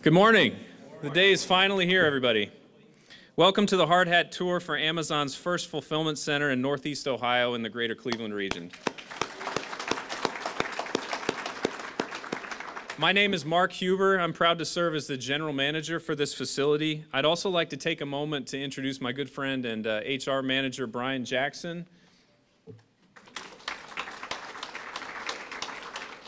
Good morning. The day is finally here, everybody. Welcome to the Hard Hat Tour for Amazon's first fulfillment center in Northeast Ohio in the greater Cleveland region. My name is Mark Huber. I'm proud to serve as the general manager for this facility. I'd also like to take a moment to introduce my good friend and HR manager, Brian Jackson.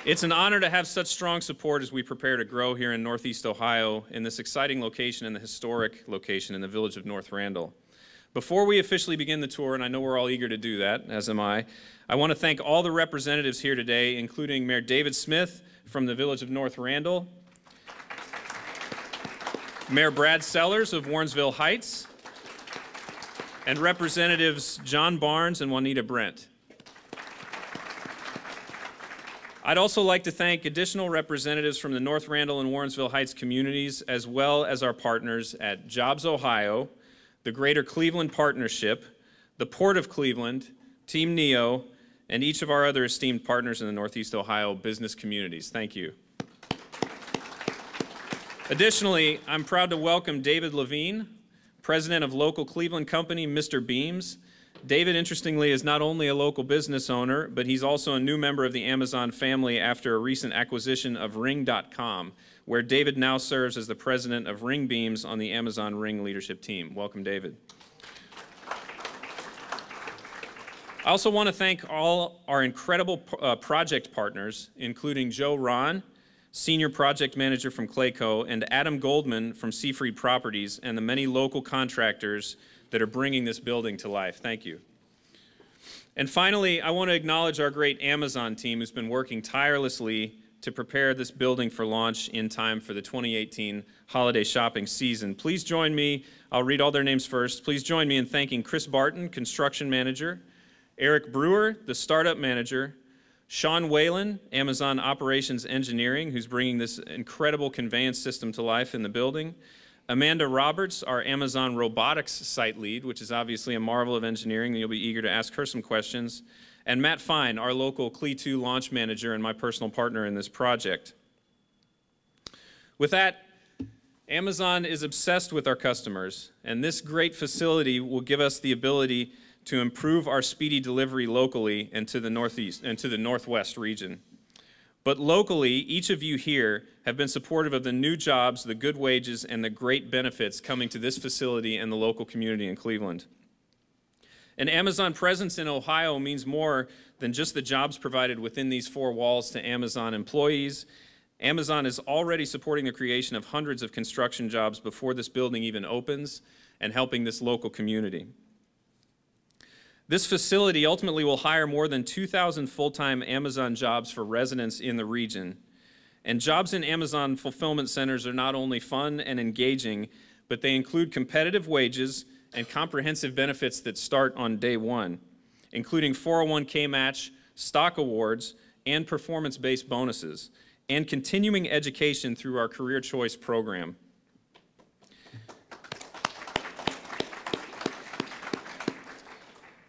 It's an honor to have such strong support as we prepare to grow here in Northeast Ohio in this exciting location and the historic location in the village of North Randall. Before we officially begin the tour, and I know we're all eager to do that, as am I want to thank all the representatives here today, including Mayor David Smith from the village of North Randall, Mayor Brad Sellers of Warrensville Heights, and Representatives John Barnes and Juanita Brent. I'd also like to thank additional representatives from the North Randall and Warrensville Heights communities, as well as our partners at Jobs Ohio, the Greater Cleveland Partnership, the Port of Cleveland, Team NEO, and each of our other esteemed partners in the Northeast Ohio business communities. Thank you. Additionally, I'm proud to welcome David Levine, president of local Cleveland company Mr. Beams. David, interestingly, is not only a local business owner, but he's also a new member of the Amazon family after a recent acquisition of Ring.com, where David now serves as the president of Ring Beams on the Amazon Ring leadership team. Welcome, David. I also want to thank all our incredible project partners, including Joe Ron, Senior Project Manager from Clayco, and Adam Goldman from Seafried Properties, and the many local contractors that are bringing this building to life. Thank you. And finally, I want to acknowledge our great Amazon team who's been working tirelessly to prepare this building for launch in time for the 2018 holiday shopping season. Please join me, I'll read all their names first. Please join me in thanking Chris Barton, Construction Manager, Eric Brewer, the Startup Manager, Sean Whalen, Amazon Operations Engineering, who's bringing this incredible conveyance system to life in the building, Amanda Roberts, our Amazon Robotics Site Lead, which is obviously a marvel of engineering, and you'll be eager to ask her some questions, and Matt Fine, our local CLE2 Launch Manager and my personal partner in this project. With that, Amazon is obsessed with our customers, and this great facility will give us the ability to improve our speedy delivery locally and to the Northeast and to the Northwest region. But locally, each of you here have been supportive of the new jobs, the good wages, and the great benefits coming to this facility and the local community in Cleveland. An Amazon presence in Ohio means more than just the jobs provided within these four walls to Amazon employees. Amazon is already supporting the creation of hundreds of construction jobs before this building even opens and helping this local community. This facility ultimately will hire more than 2,000 full-time Amazon jobs for residents in the region. And jobs in Amazon fulfillment centers are not only fun and engaging, but they include competitive wages and comprehensive benefits that start on day one, including 401k match, stock awards, and performance-based bonuses, and continuing education through our Career Choice program.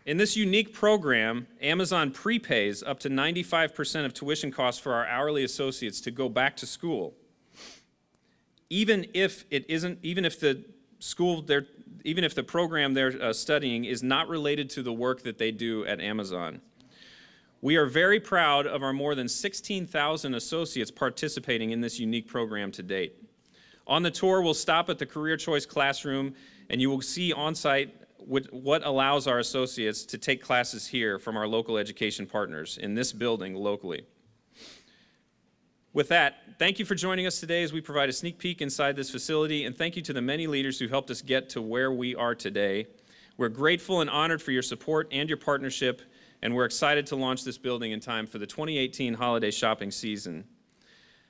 In this unique program, Amazon prepays up to 95% of tuition costs for our hourly associates to go back to school, even if the program they're studying is not related to the work that they do at Amazon. We are very proud of our more than 16,000 associates participating in this unique program to date. On the tour, we'll stop at the Career Choice classroom, and you will see on-site what allows our associates to take classes here from our local education partners in this building locally. With that, thank you for joining us today as we provide a sneak peek inside this facility, and thank you to the many leaders who helped us get to where we are today. We're grateful and honored for your support and your partnership, and we're excited to launch this building in time for the 2018 holiday shopping season.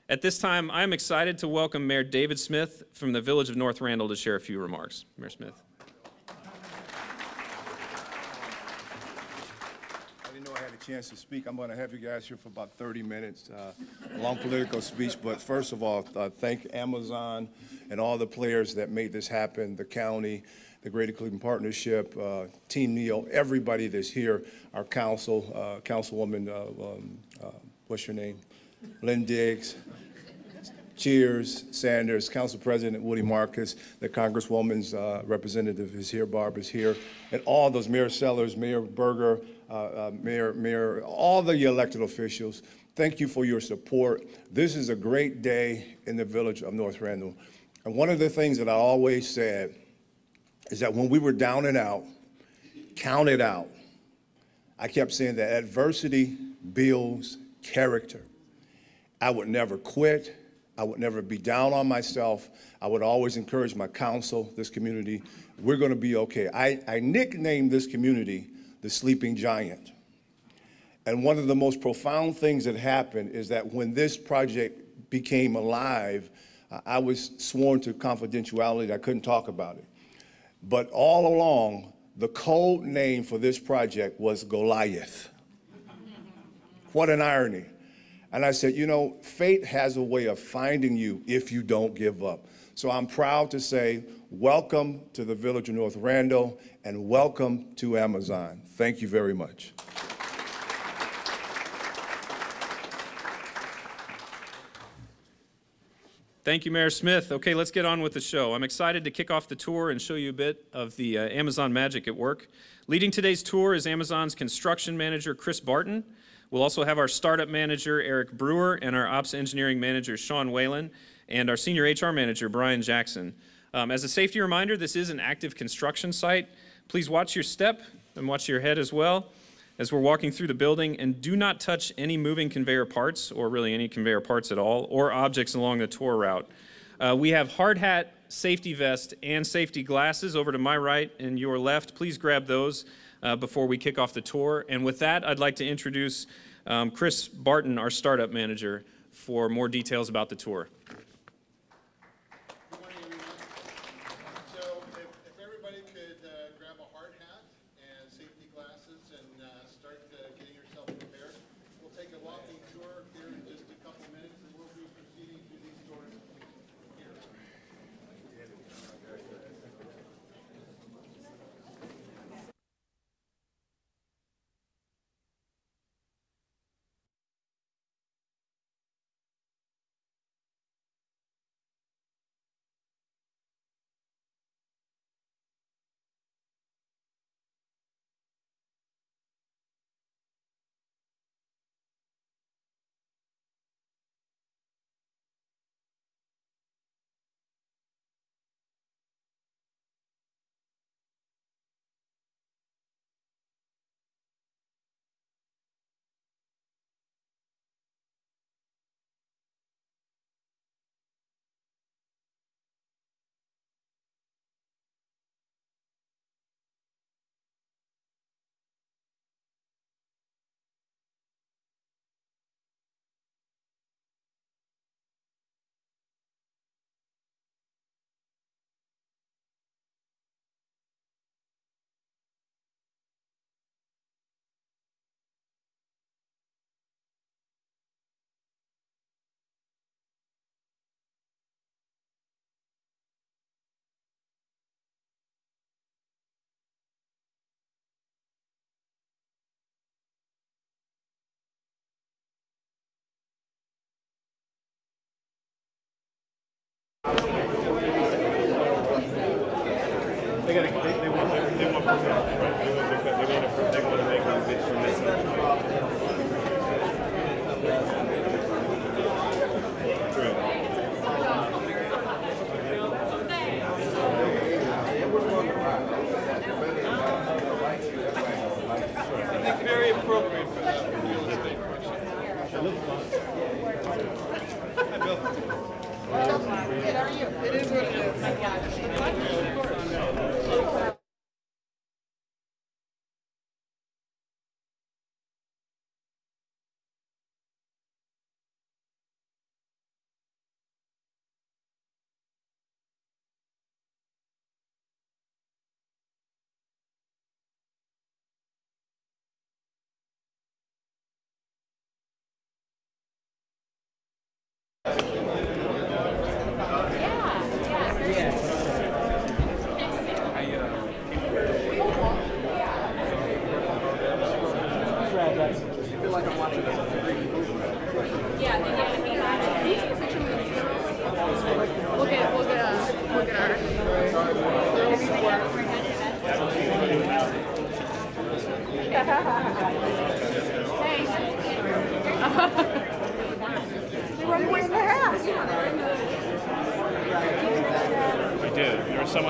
At this time, I'm excited to welcome Mayor David Smith from the village of North Randall to share a few remarks. Mayor Smith. Chance to speak. I'm going to have you guys here for about 30 minutes, a long political speech, but first of all, thank Amazon and all the players that made this happen, the county, the Greater Cleveland Partnership, Team NEO, everybody that's here, our council, Councilwoman, what's your name? Lynn Diggs, Cheers, Sanders, Council President Woody Marcus, the Congresswoman's representative is here, Barbara's here, and all those, Mayor Sellers, Mayor Berger, Mayor, all the elected officials. Thank you for your support. This is a great day in the village of North Randall. And one of the things that I always said is that when we were down and out, count it out. I kept saying that adversity builds character. I would never quit. I would never be down on myself. I would always encourage my council, this community, we're going to be okay. I nicknamed this community the Sleeping Giant. And one of the most profound things that happened is that when this project became alive, I was sworn to confidentiality. I couldn't talk about it. But all along, the code name for this project was Goliath. What an irony. And I said, you know, fate has a way of finding you if you don't give up. So I'm proud to say, welcome to the village of North Randall and welcome to Amazon. Thank you very much. Thank you, Mayor Smith. Okay, let's get on with the show. I'm excited to kick off the tour and show you a bit of the Amazon magic at work. Leading today's tour is Amazon's construction manager, Chris Barton. We'll also have our startup manager, Eric Brewer, and our ops engineering manager, Sean Whalen, and our senior HR manager, Brian Jackson. As a safety reminder, this is an active construction site. Please watch your step and watch your head as well as we're walking through the building, and do not touch any moving conveyor parts, or really any conveyor parts at all, or objects along the tour route. We have hard hat, safety vest, and safety glasses over to my right and your left. Please grab those before we kick off the tour. And with that, I'd like to introduce Chris Barton, our startup manager, for more details about the tour. Good morning, everyone. So if everybody could grab a hard hat and safety glasses and start getting yourself prepared. We'll take a walking tour here in just a couple minutes, and we'll be proceeding through these doors here. Very appropriate for that. Good, how are you? It is what it is. My gosh.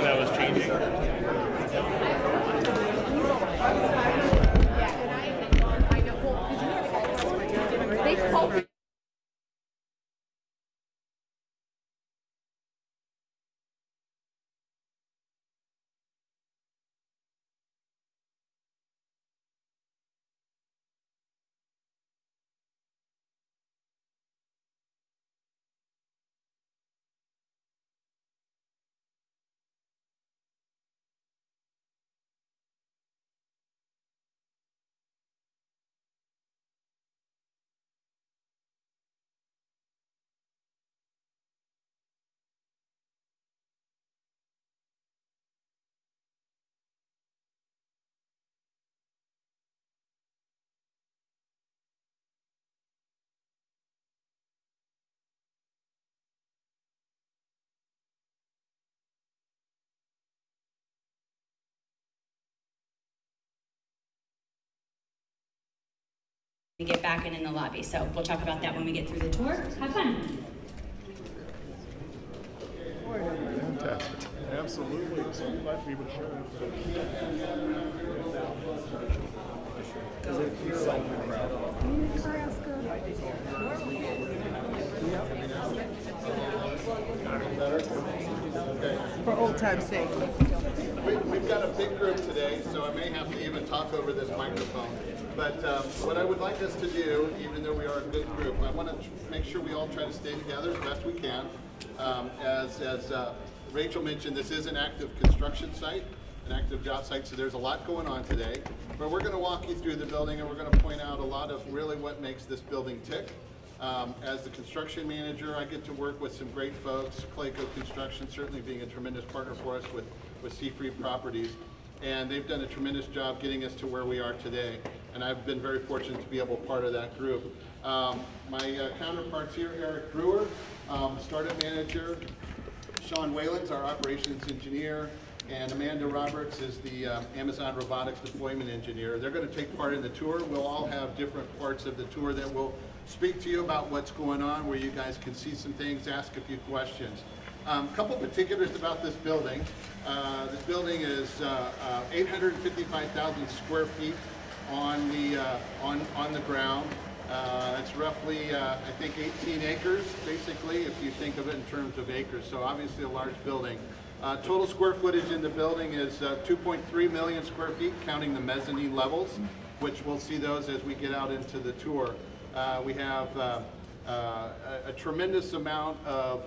that was changing. And get back in the lobby. So we'll talk about that when we get through the tour. Have fun. Fantastic. Absolutely. So glad we would share it. For old time's sake. We've got a big group today, so I may have to even talk over this microphone. But what I would like us to do, even though we are a good group, I want to make sure we all try to stay together as best we can. As Rachel mentioned, this is an active construction site, an active job site, so there's a lot going on today. But we're going to walk you through the building, and we're going to point out a lot of really what makes this building tick. As the construction manager, I get to work with some great folks, Clayco Construction certainly being a tremendous partner for us with Seafried Properties. And they've done a tremendous job getting us to where we are today. And I've been very fortunate to be able to be part of that group. My counterparts here, Eric Brewer, startup manager, Sean Whalens, our operations engineer, and Amanda Roberts is the Amazon Robotics deployment engineer. They're going to take part in the tour. We'll all have different parts of the tour that will speak to you about what's going on, where you guys can see some things, ask a few questions. A couple particulars about this building. This building is 855,000 square feet on the ground. It's roughly, I think, 18 acres, basically, if you think of it in terms of acres. So obviously a large building. Total square footage in the building is 2.3 million square feet, counting the mezzanine levels, which we'll see those as we get out into the tour. We have a tremendous amount of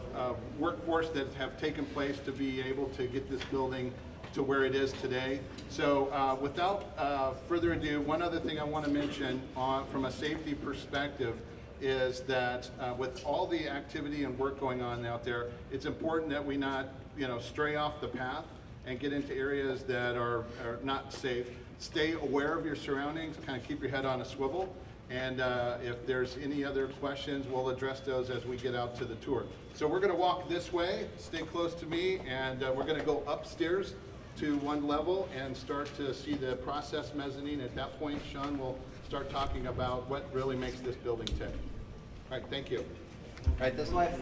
workforce that have taken place to be able to get this building to where it is today. So without further ado, one other thing I want to mention from a safety perspective is that with all the activity and work going on out there, it's important that we not stray off the path and get into areas that are not safe. Stay aware of your surroundings, kind of keep your head on a swivel. And if there's any other questions, we'll address those as we get out to the tour. So we're going to walk this way, stay close to me, and we're going to go upstairs to one level and start to see the process mezzanine. At that point, Sean will start talking about what really makes this building tick. All right, thank you. Right this way.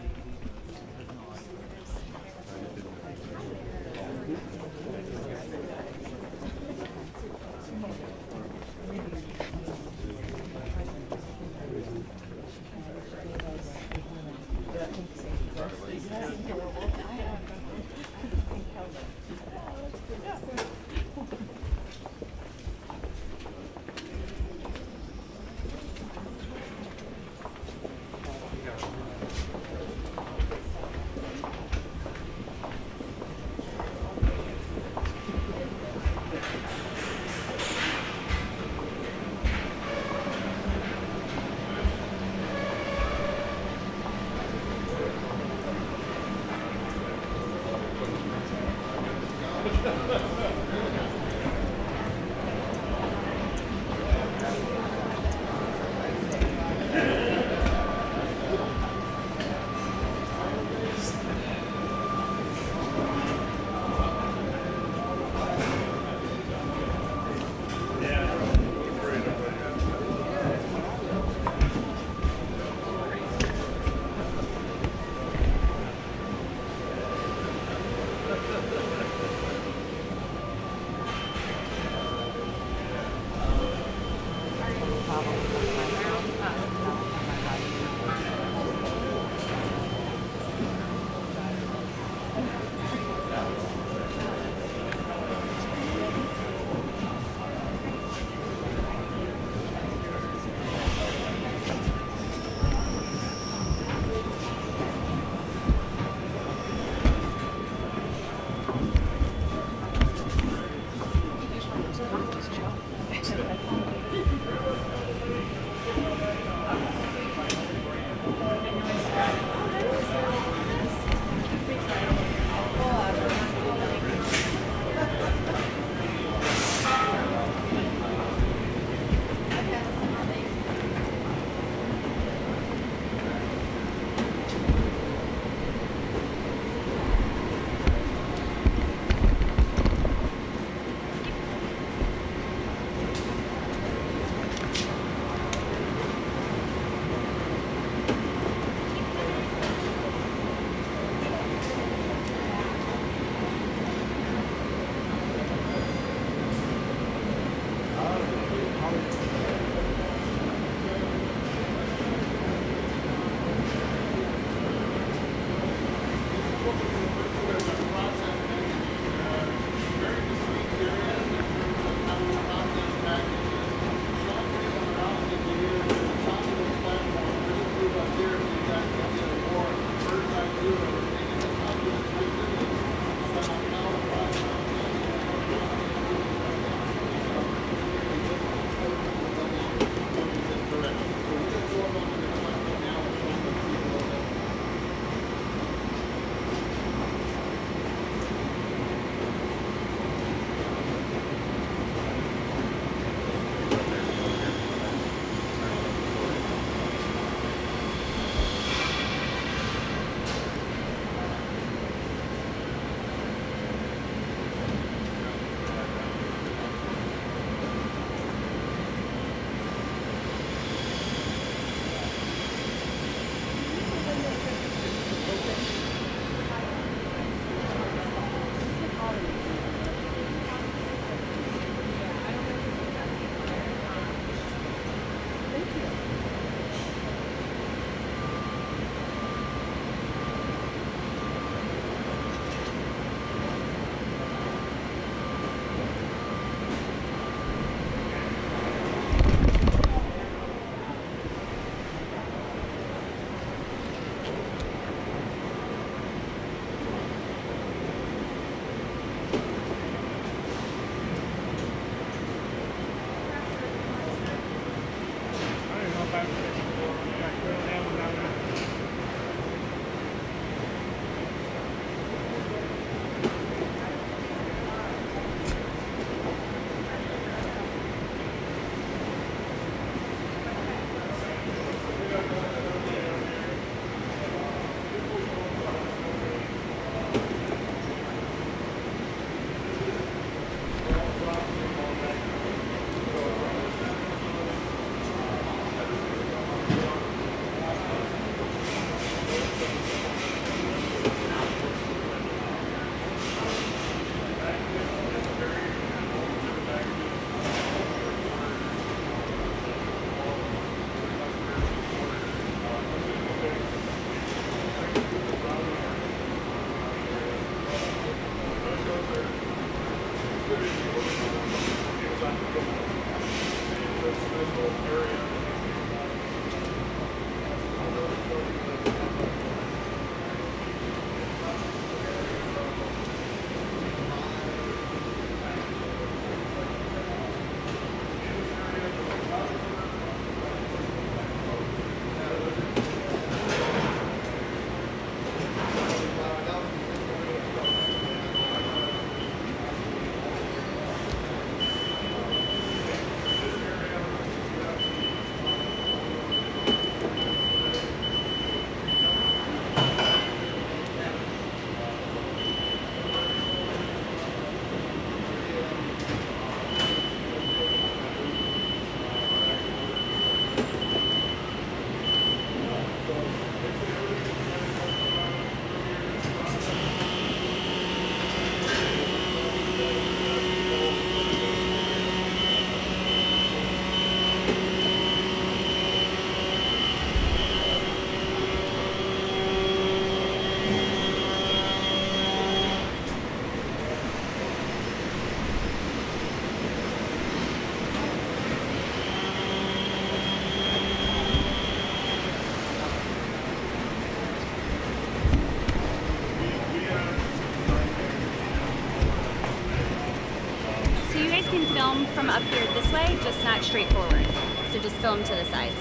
Film from up here this way, just not straight forward. So just film to the sides.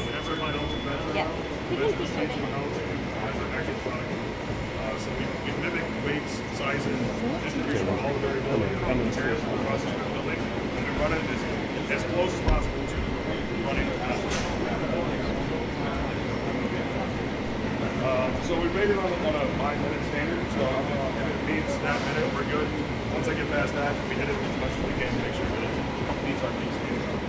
Yep. So we mimic weights, sizes, distribution of all the variability of all the materials in the process of building, and we run it as close as possible to running the path. So we rate it on a 5-minute standard, so if it meets that minute, we're good. Once I get past that, we hit it as much as we can to make sure that it meets our peak standard.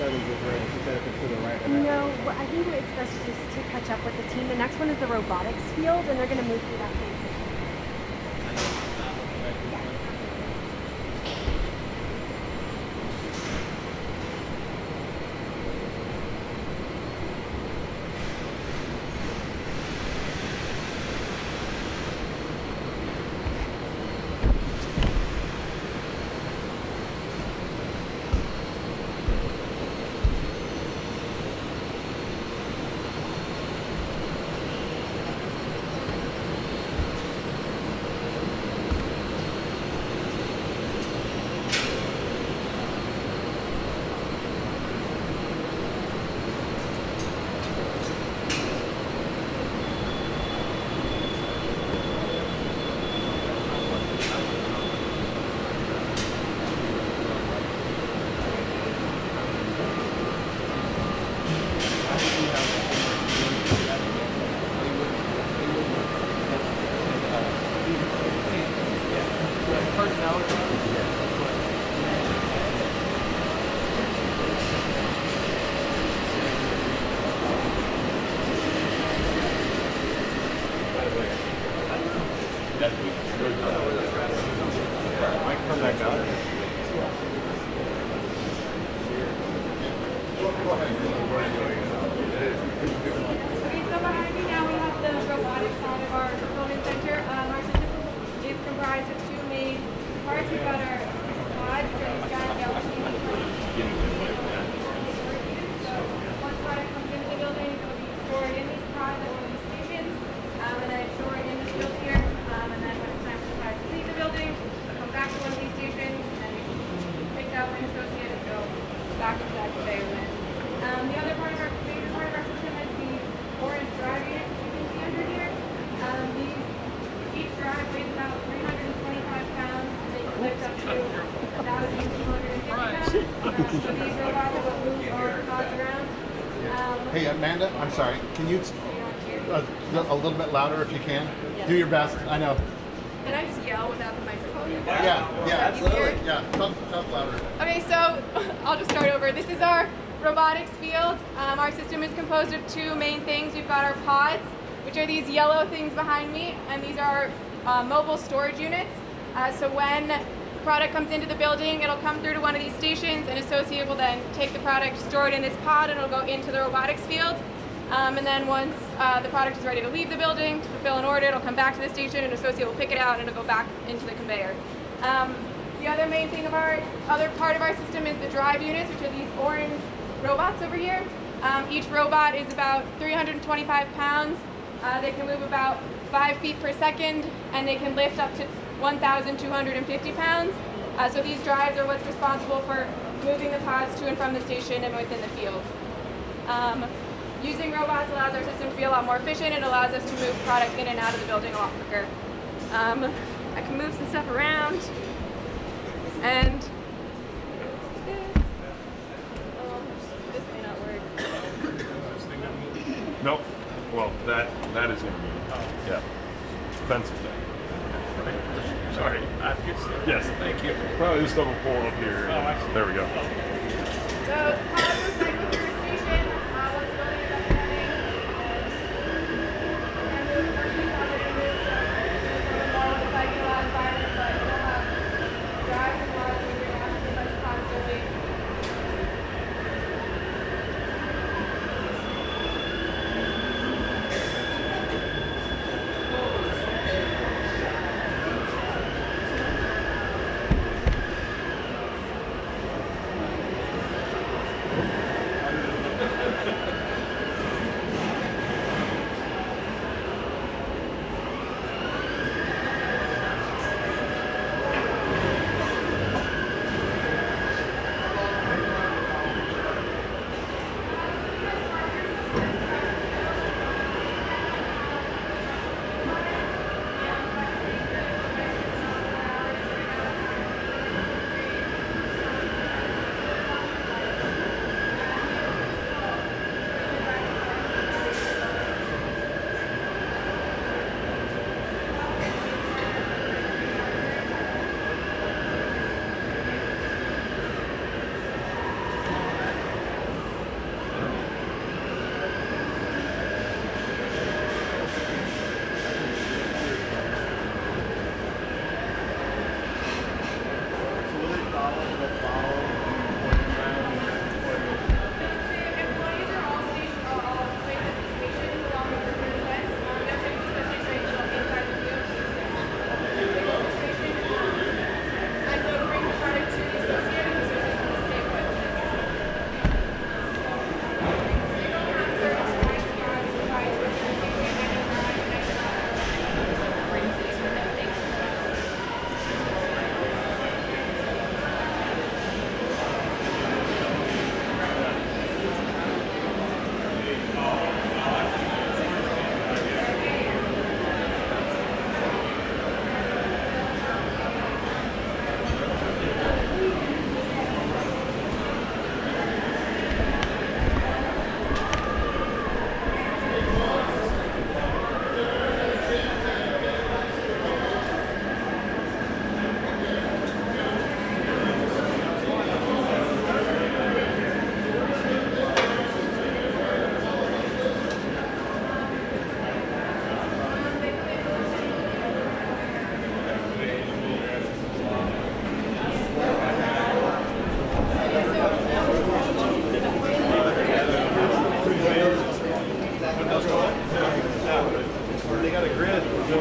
better to get rid of it, better to the right of that? No, I think it's best just to catch up with the team. The next one is the robotics field, and they're going to move through that thing. Hey, Amanda, I'm sorry. Can you a little bit louder if you can? Do your best. I know. Can I just yell without the microphone? Yeah, absolutely. Yeah, talk louder. Okay, so I'll just start over. This is our robotics field. Our system is composed of two main things. We've got our pods, which are these yellow things behind me, and these are mobile storage units. So when product comes into the building, it'll come through to one of these stations, and associate will then take the product, store it in this pod, and it'll go into the robotics field. And then once the product is ready to leave the building to fulfill an order, it'll come back to the station, and associate will pick it out, and it'll go back into the conveyor. The other main thing of other part of our system is the drive units, which are these orange robots over here. Each robot is about 325 pounds. They can move about 5 feet per second, and they can lift up to 1,250 pounds. So these drives are what's responsible for moving the pods to and from the station and within the field. Using robots allows our system to be a lot more efficient. It allows us to move product in and out of the building a lot quicker. I can move some stuff around. And this may not work. Nope. Well, that is going to move. Yeah. Fence thing. Sorry. Yes, thank you. Probably just double pull up here. There we go. So the pods will cycle through a station. Once the building is up and running, and move working on it and move from a more cycle out environment, but we'll have drives and pods where we're going to have to much constantly. Did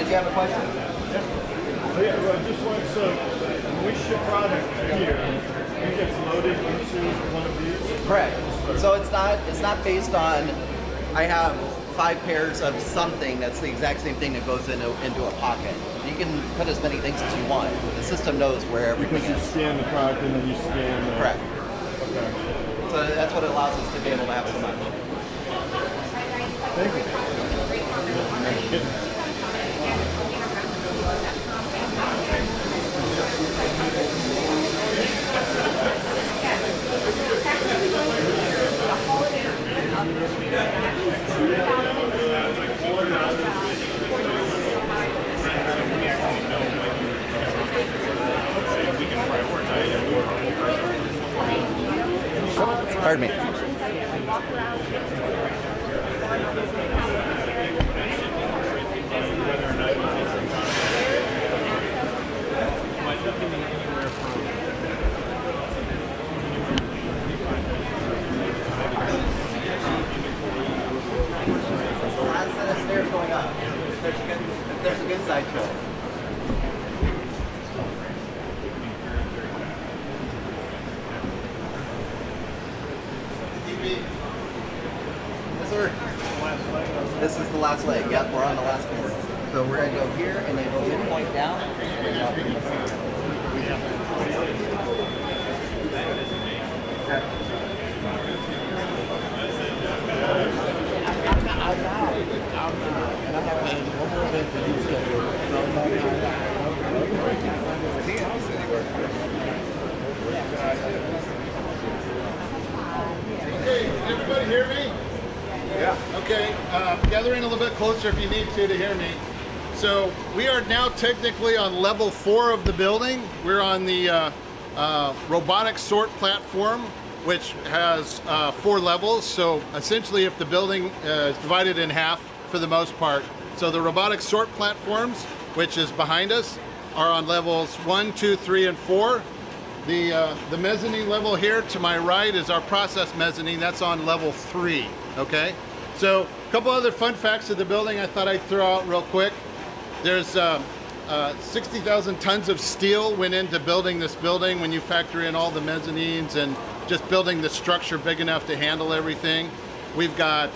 you have a question? Yeah, well, just like so, when we ship product here, it gets loaded into one of these? Correct. So it's not based on, I have 5 pairs of something that's the exact same thing that goes into a pocket. You can put as many things as you want. The system knows where everything because is. You scan the product and then you scan the... Correct. Okay. So that's what allows us to be able to have so much. Thank you. Pardon me. Last set of stairs going up. There's a good side to it. Yes, sir. This is the last leg. Yep, we're on the last floor. So we're going to go here and then go midpoint down. Okay, can everybody hear me? Yeah. Okay, gather in a little bit closer if you need to hear me. So we are now technically on level 4 of the building. We're on the robotic sort platform, which has 4 levels. So essentially, if the building is divided in half for the most part. So the robotic sort platforms, which is behind us, are on levels 1, 2, 3, and 4. The mezzanine level here to my right is our process mezzanine. That's on level 3, okay? So a couple other fun facts of the building I thought I'd throw out real quick. There's 60,000 tons of steel went into building this building when you factor in all the mezzanines and just building the structure big enough to handle everything. We've got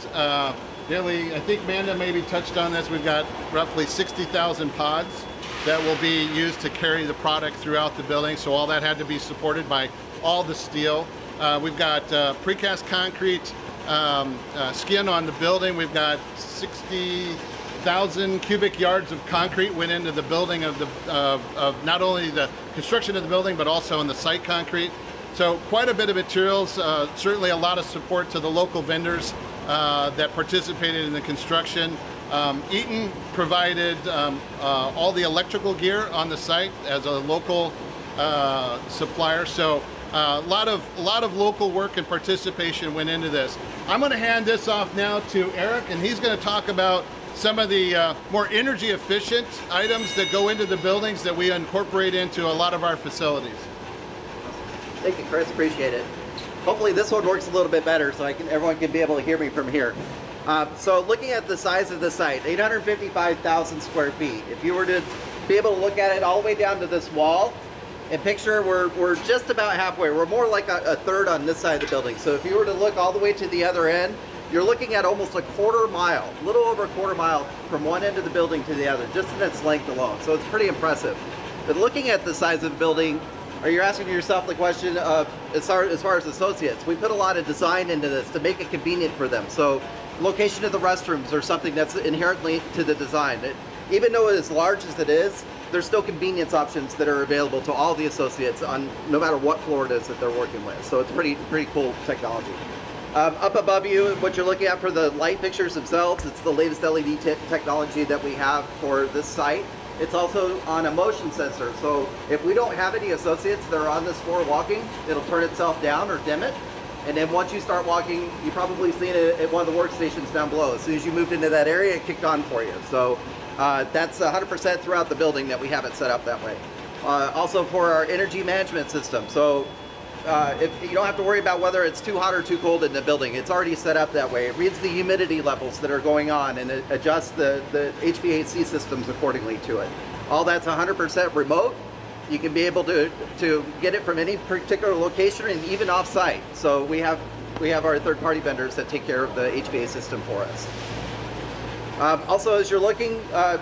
nearly, I think Amanda maybe touched on this, we've got roughly 60,000 pods that will be used to carry the product throughout the building. So all that had to be supported by all the steel. We've got precast concrete skin on the building. We've got 60,000 cubic yards of concrete went into the building of not only the construction of the building, but also in the site concrete. So quite a bit of materials, certainly a lot of support to the local vendors that participated in the construction. Eaton provided all the electrical gear on the site as a local supplier. So a lot of local work and participation went into this. I'm going to hand this off now to Eric, and he's going to talk about some of the more energy efficient items that go into the buildings that we incorporate into a lot of our facilities. Thank you, Chris. Appreciate it. Hopefully this one works a little bit better so everyone can be able to hear me from here. So looking at the size of the site, 855,000 square feet. If you were to be able to look at it all the way down to this wall, and picture we're just about halfway. We're more like a third on this side of the building. So if you were to look all the way to the other end, you're looking at almost a quarter mile, a little over a quarter mile from one end of the building to the other, just in its length alone. So it's pretty impressive. But looking at the size of the building, are you asking yourself the question of, as far as associates, we put a lot of design into this to make it convenient for them. So location of the restrooms are something that's inherently to the design. Even though it's as large as it is, there's still convenience options that are available to all the associates on no matter what floor it is that they're working with. So it's pretty cool technology. Up above you, what you're looking at for the light fixtures themselves, it's the latest LED technology that we have for this site. It's also on a motion sensor. So if we don't have any associates that are on this floor walking, it'll turn itself down or dim it. And then once you start walking, you've probably seen it at one of the workstations down below. As soon as you moved into that area, it kicked on for you. So that's 100% throughout the building that we have it set up that way. Also for our energy management system. So if you don't have to worry about whether it's too hot or too cold in the building. It's already set up that way. It reads the humidity levels that are going on and it adjusts the HVAC systems accordingly to it. All that's 100% remote. You can be able to get it from any particular location and even off-site. So we have our third-party vendors that take care of the HVAC system for us. Also, as you're looking,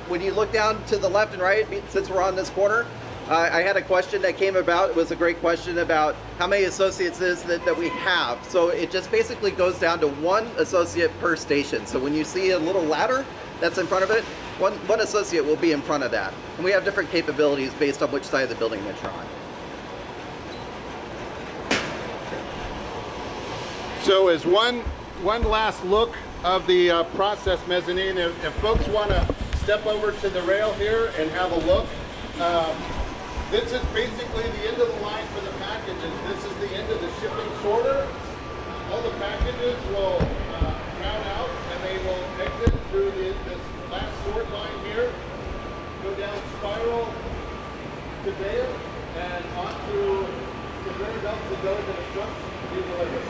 when you look down to the left and right, since we're on this corner, I had a question that came about. It was a great question about how many associates is that we have. So it just basically goes down to one associate per station. So when you see a little ladder that's in front of it, one associate will be in front of that. And we have different capabilities based on which side of the building that you're on. So as one last look of the process mezzanine, if folks want to step over to the rail here and have a look, this is basically the end of the line for the packages. This is the end of the shipping sorter. All the packages will round out and they will exit through this last sort line here, go down spiral to there, and onto conveyor belts to go to the trucks to be delivered.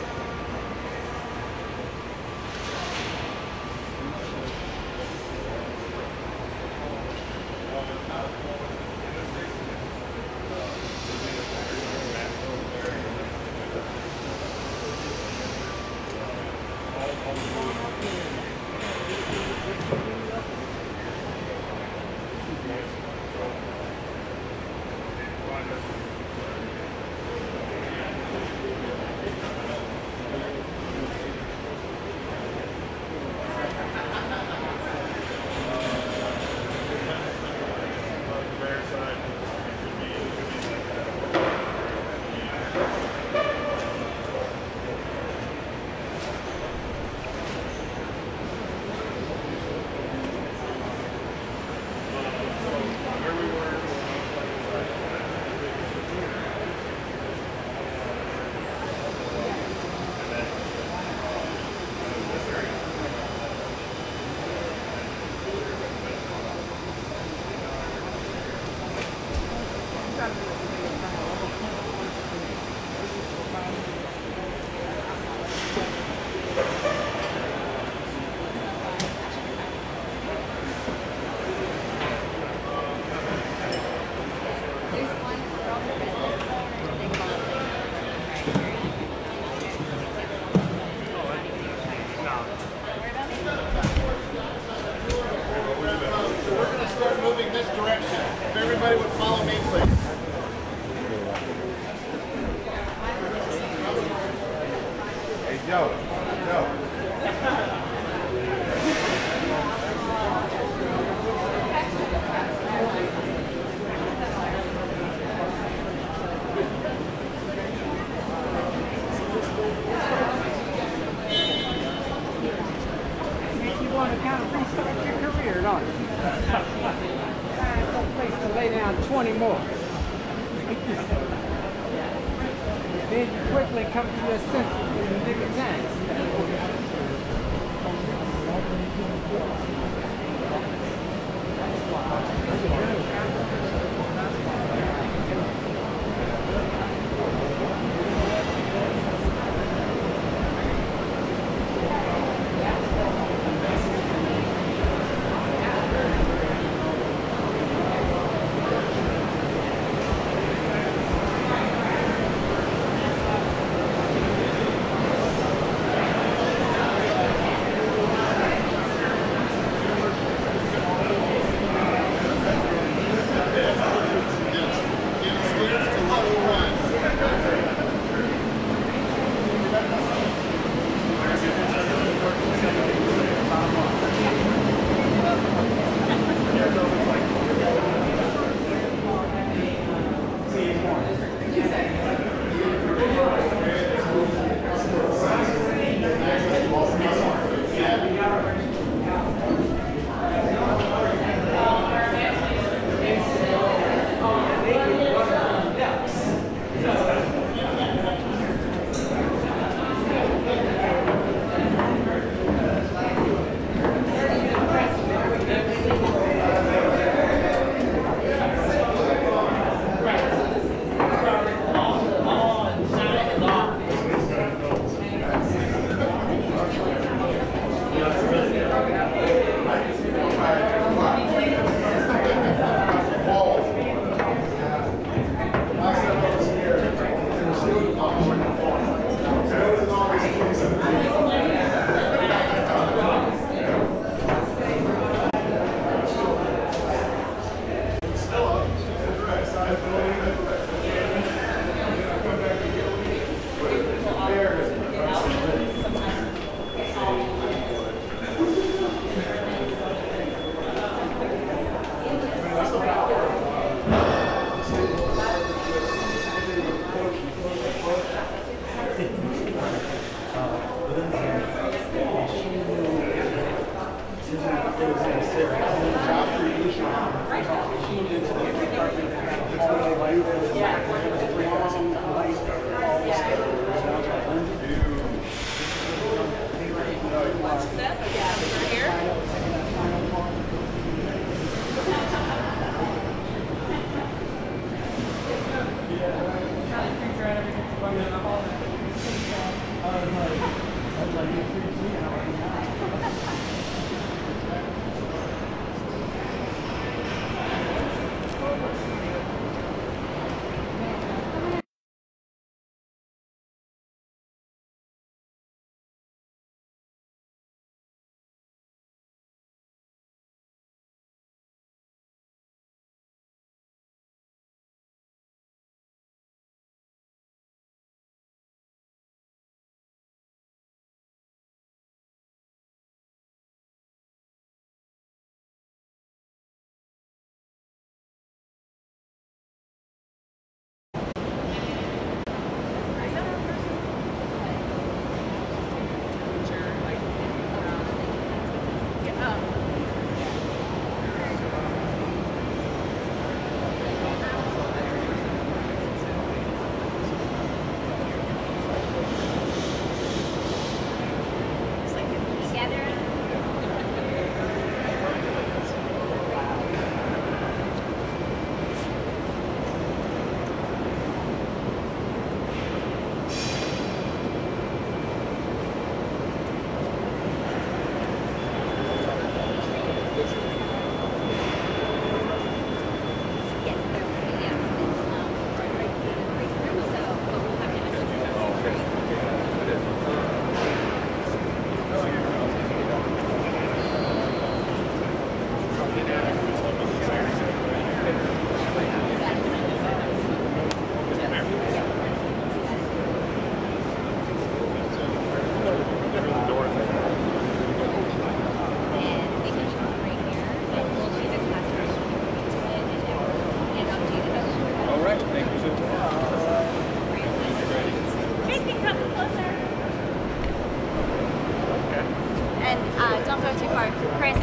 Don't go too far. Chris.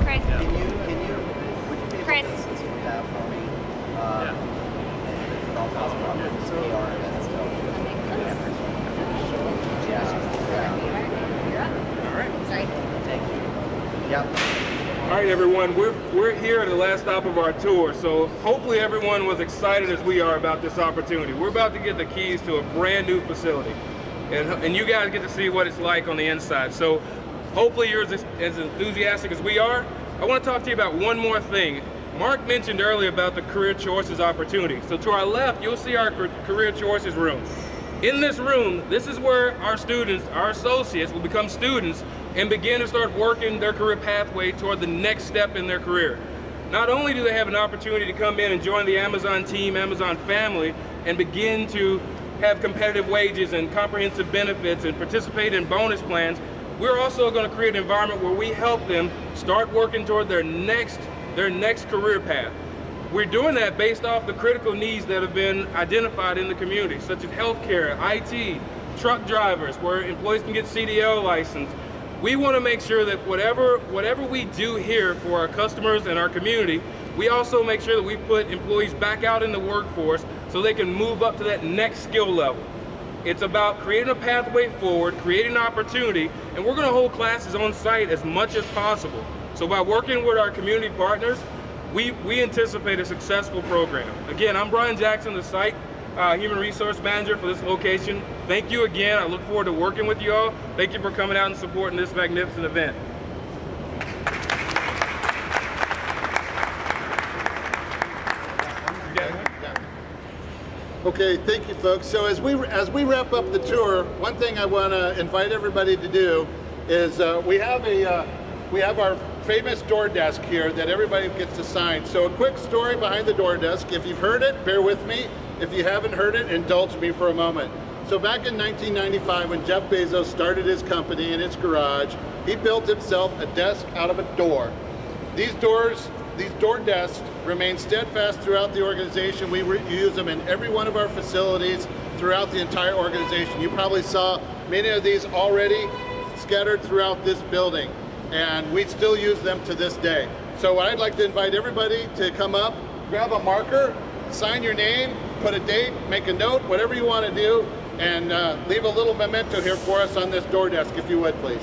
Chris. Can you, would you be able Chris. to institute that for me? It's all possible. I'm going to PR and stuff. You're up. All right. Sorry. Thank you. Yep. All right, everyone. We're here at the last stop of our tour, so hopefully everyone was excited as we are about this opportunity. We're about to get the keys to a brand new facility, and you guys get to see what it's like on the inside. So hopefully you're as enthusiastic as we are. I want to talk to you about one more thing. Mark mentioned earlier about the career choices opportunity. So to our left, you'll see our career choices room. In this room, this is where our students, our associates, will become students and begin to start working their career pathway toward the next step in their career. Not only do they have an opportunity to come in and join the Amazon team, Amazon family, and begin to have competitive wages and comprehensive benefits and participate in bonus plans, we're also going to create an environment where we help them start working toward their next career path. We're doing that based off the critical needs that have been identified in the community, such as healthcare, IT, truck drivers, where employees can get CDL license. We want to make sure that whatever we do here for our customers and our community, we also make sure that we put employees back out in the workforce so they can move up to that next skill level. It's about creating a pathway forward, creating an opportunity, and we're going to hold classes on site as much as possible. So by working with our community partners, we anticipate a successful program. Again, I'm Brian Jackson, the site Human Resource Manager for this location. Thank you again. I look forward to working with you all. Thank you for coming out and supporting this magnificent event. Okay, thank you, folks. So as we wrap up the tour, one thing I want to invite everybody to do is we have our famous door desk here that everybody gets to sign. So a quick story behind the door desk. If you've heard it, bear with me. If you haven't heard it, indulge me for a moment. So back in 1995, when Jeff Bezos started his company in his garage, he built himself a desk out of a door. These door desks remain steadfast throughout the organization. We use them in every one of our facilities throughout the entire organization. You probably saw many of these already scattered throughout this building, and we still use them to this day. So I'd like to invite everybody to come up, grab a marker, sign your name, put a date, make a note, whatever you want to do, and leave a little memento here for us on this door desk, if you would, please.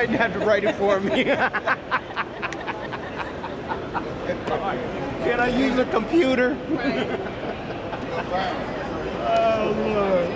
might have to write it for me. Can I use a computer? Right. Oh, Lord.